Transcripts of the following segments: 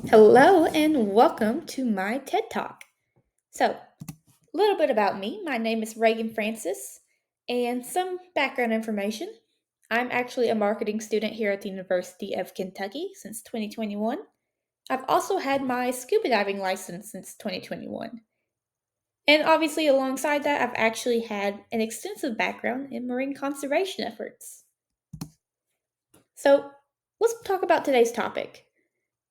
Hello and welcome to my TED Talk. So, a little bit about me. My name is Reagan Francis, and some background information. I'm actually a marketing student here at the University of Kentucky since 2021. I've also had my scuba diving license since 2021. And obviously, alongside that, I've actually had an extensive background in marine conservation efforts. So, let's talk about today's topic.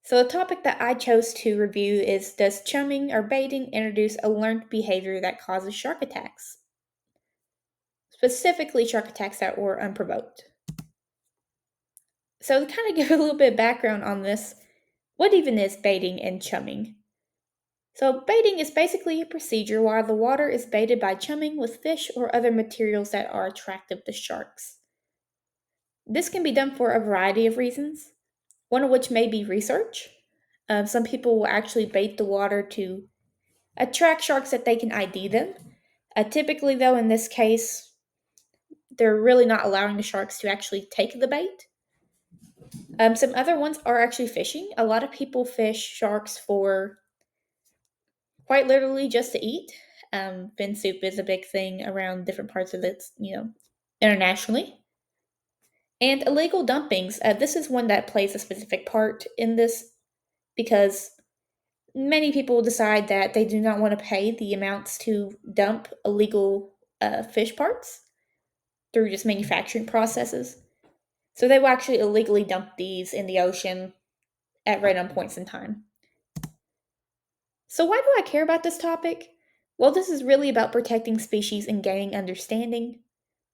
So, the topic that I chose to review is: does chumming or baiting introduce a learned behavior that causes shark attacks? Specifically, shark attacks that were unprovoked. So, to kind of give a little bit of background on this, what even is baiting and chumming? So, baiting is basically a procedure while the water is baited by chumming with fish or other materials that are attractive to sharks. This can be done for a variety of reasons, one of which may be research. Some people will actually bait the water to attract sharks that they can ID them. Typically, though, in this case, they're really not allowing the sharks to actually take the bait. Some other ones are actually fishing. A lot of people fish sharks for quite literally just to eat. Fin soup is a big thing around different parts of it, internationally. And illegal dumpings. This is one that plays a specific part in this because many people decide that they do not want to pay the amounts to dump illegal fish parts through just manufacturing processes. So they will actually illegally dump these in the ocean at random points in time. So, why do I care about this topic? Well, this is really about protecting species and gaining understanding.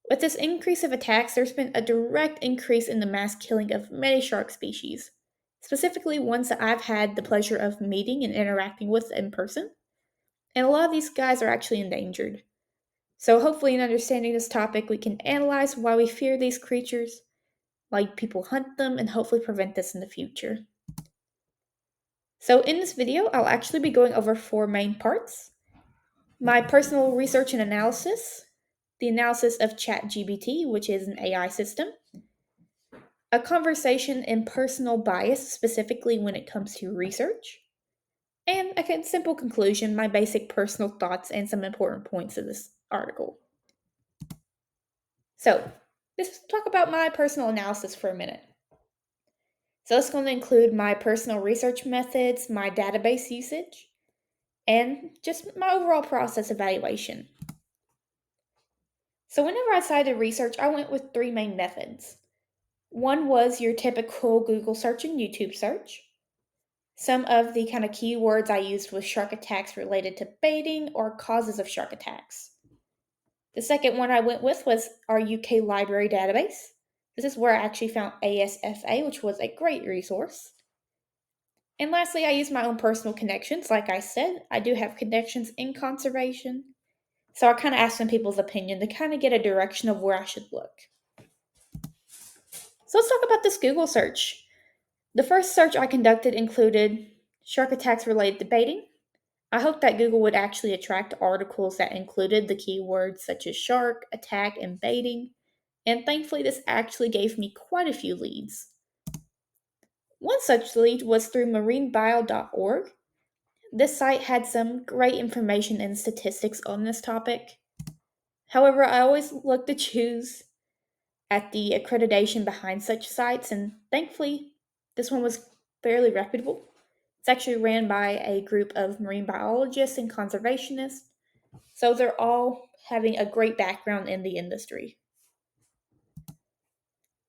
With this increase of attacks, there's been a direct increase in the mass killing of many shark species, specifically ones that I've had the pleasure of meeting and interacting with in person. And a lot of these guys are actually endangered. So, hopefully, in understanding this topic, we can analyze why we fear these creatures, why people hunt them, and hopefully prevent this in the future. So, in this video, I'll actually be going over four main parts: my personal research and analysis, the analysis of ChatGPT, which is an AI system, a conversation in personal bias, specifically when it comes to research, and a simple conclusion, my basic personal thoughts, and some important points of this article. So, let's talk about my personal analysis for a minute. So, it's going to include my personal research methods, my database usage, and just my overall process evaluation. So, whenever I decided to research, I went with three main methods. One was your typical Google search and YouTube search. Some of the kind of keywords I used was shark attacks related to baiting or causes of shark attacks. The second one I went with was our UK library database. This is where I actually found ASFA, which was a great resource. And lastly, I used my own personal connections. Like I said, I do have connections in conservation. So I kind of asked some people's opinion to kind of get a direction of where I should look. So let's talk about this Google search. The first search I conducted included shark attacks related to baiting. I hoped that Google would actually attract articles that included the keywords such as shark, attack, and baiting. And thankfully, this actually gave me quite a few leads. One such lead was through marinebio.org. This site had some great information and statistics on this topic. However, I always look to choose at the accreditation behind such sites, and thankfully, this one was fairly reputable. It's actually ran by a group of marine biologists and conservationists, so they're all having a great background in the industry.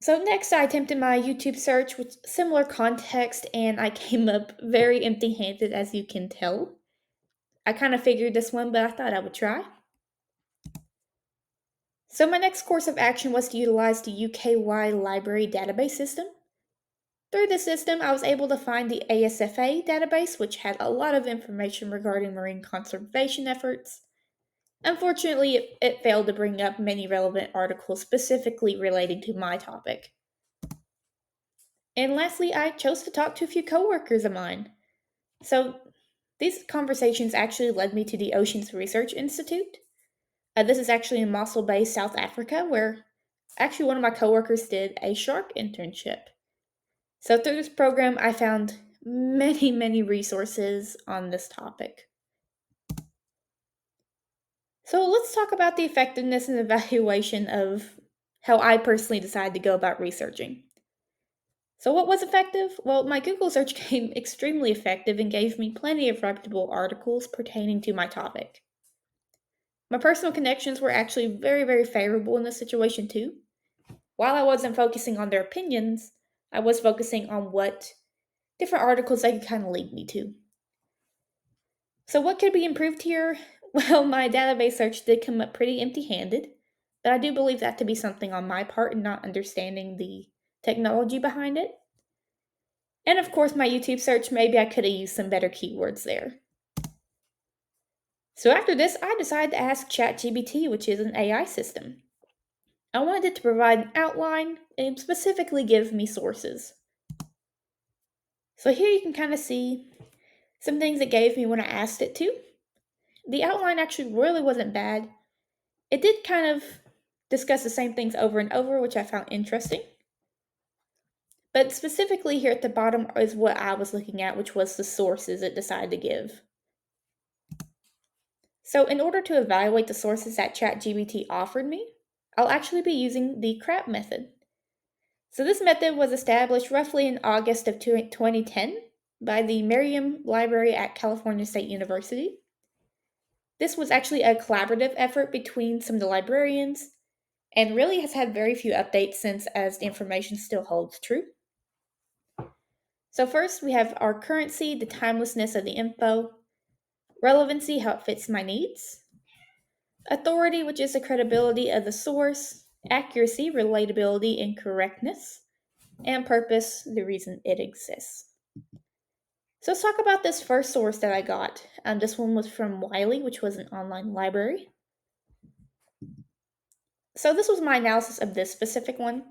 So, next, I attempted my YouTube search with similar context, and I came up very empty handed, as you can tell. I kind of figured this one, but I thought I would try. So, my next course of action was to utilize the UKY library database system. Through the system, I was able to find the ASFA database, which had a lot of information regarding marine conservation efforts. Unfortunately, it failed to bring up many relevant articles specifically relating to my topic. And lastly, I chose to talk to a few coworkers of mine. So, these conversations actually led me to the Oceans Research Institute. This is actually in Mossel Bay, South Africa, where one of my coworkers did a shark internship. So through this program, I found many resources on this topic. So let's talk about the effectiveness and evaluation of how I personally decided to go about researching. So, what was effective? Well, my Google search came extremely effective and gave me plenty of reputable articles pertaining to my topic. My personal connections were actually very favorable in this situation too. While I wasn't focusing on their opinions, I was focusing on what different articles they could kind of lead me to. So, what could be improved here? Well, my database search did come up pretty empty handed, but I do believe that to be something on my part and not understanding the technology behind it. And of course, my YouTube search, maybe I could have used some better keywords there. So after this, I decided to ask ChatGPT, which is an AI system. I wanted it to provide an outline and specifically give me sources. So here you can kind of see some things it gave me when I asked it to. The outline actually really wasn't bad. It did kind of discuss the same things over and over, which I found interesting. But specifically here at the bottom is what I was looking at, which was the sources it decided to give. So in order to evaluate the sources that ChatGPT offered me, I'll actually be using the CRAP method. So this method was established roughly in August of 2010 by the Merriam Library at California State University. This was actually a collaborative effort between some of the librarians and really has had very few updates since, as the information still holds true. So first we have our currency, the timelessness of the info, relevancy, how it fits my needs, authority, which is the credibility of the source, accuracy, relatability, and correctness, and purpose, the reason it exists. So let's talk about this first source that I got. This one was from Wiley, which was an online library. So this was my analysis of this specific one.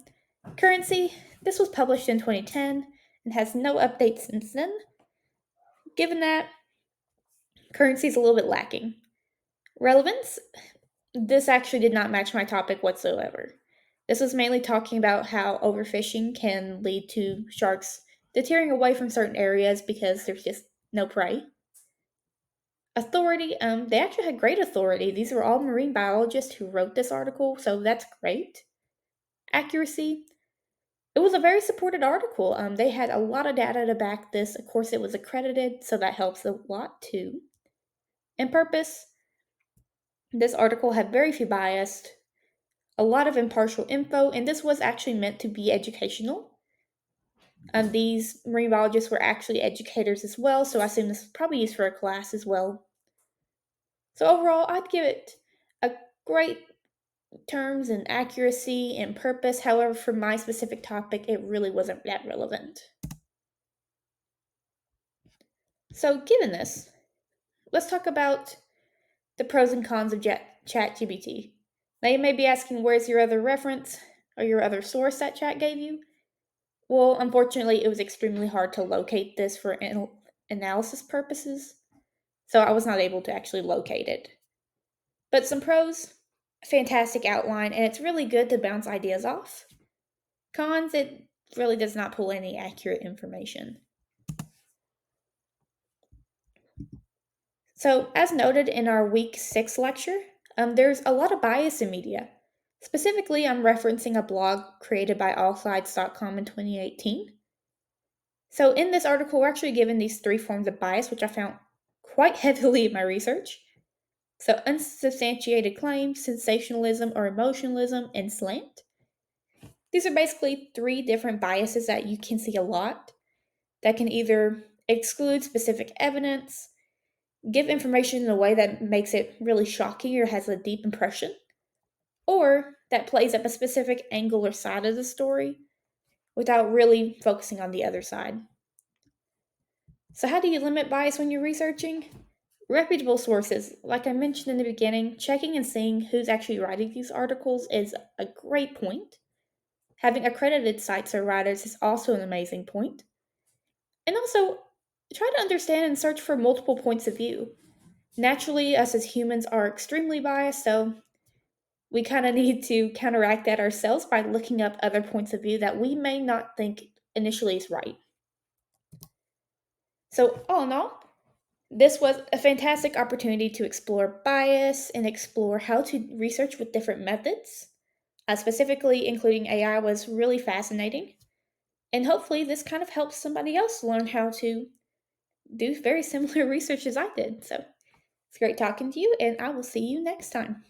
Currency, this was published in 2010 and has no updates since then. Given that, currency is a little bit lacking. Relevance, this actually did not match my topic whatsoever. This was mainly talking about how overfishing can lead to sharks deterring away from certain areas because there's just no prey. Authority, they actually had great authority. These were all marine biologists who wrote this article, so that's great. Accuracy, it was a very supported article. They had a lot of data to back this. Of course, it was accredited, so that helps a lot too. And purpose, this article had very few bias, a lot of impartial info, and this was actually meant to be educational. These marine biologists were actually educators as well, so I assume this was probably used for a class as well. So overall, I'd give it a great terms and accuracy and purpose. However, for my specific topic, it really wasn't that relevant. So given this, let's talk about the pros and cons of ChatGPT. Now you may be asking, where's your other reference or your other source that Chat gave you? Well, unfortunately, it was extremely hard to locate this for analysis purposes, so I was not able to actually locate it. But some pros, fantastic outline, and it's really good to bounce ideas off. Cons, it really does not pull any accurate information. So, as noted in our week 6 lecture, there's a lot of bias in media. Specifically, I'm referencing a blog created by allsides.com in 2018. So, in this article, we're actually given these 3 forms of bias, which I found quite heavily in my research. So, unsubstantiated claims, sensationalism or emotionalism, and slant. These are basically 3 different biases that you can see a lot that can either exclude specific evidence, give information in a way that makes it really shocking or has a deep impression, or that plays up a specific angle or side of the story without really focusing on the other side. So, how do you limit bias when you're researching? Reputable sources, like I mentioned in the beginning, checking and seeing who's actually writing these articles is a great point. Having accredited sites or writers is also an amazing point. And also, try to understand and search for multiple points of view. Naturally, us as humans are extremely biased, so we kind of need to counteract that ourselves by looking up other points of view that we may not think initially is right. So, all in all, this was a fantastic opportunity to explore bias and explore how to research with different methods. Specifically, including AI was really fascinating. And hopefully, this kind of helps somebody else learn how to do very similar research as I did. So, it's great talking to you, and I will see you next time.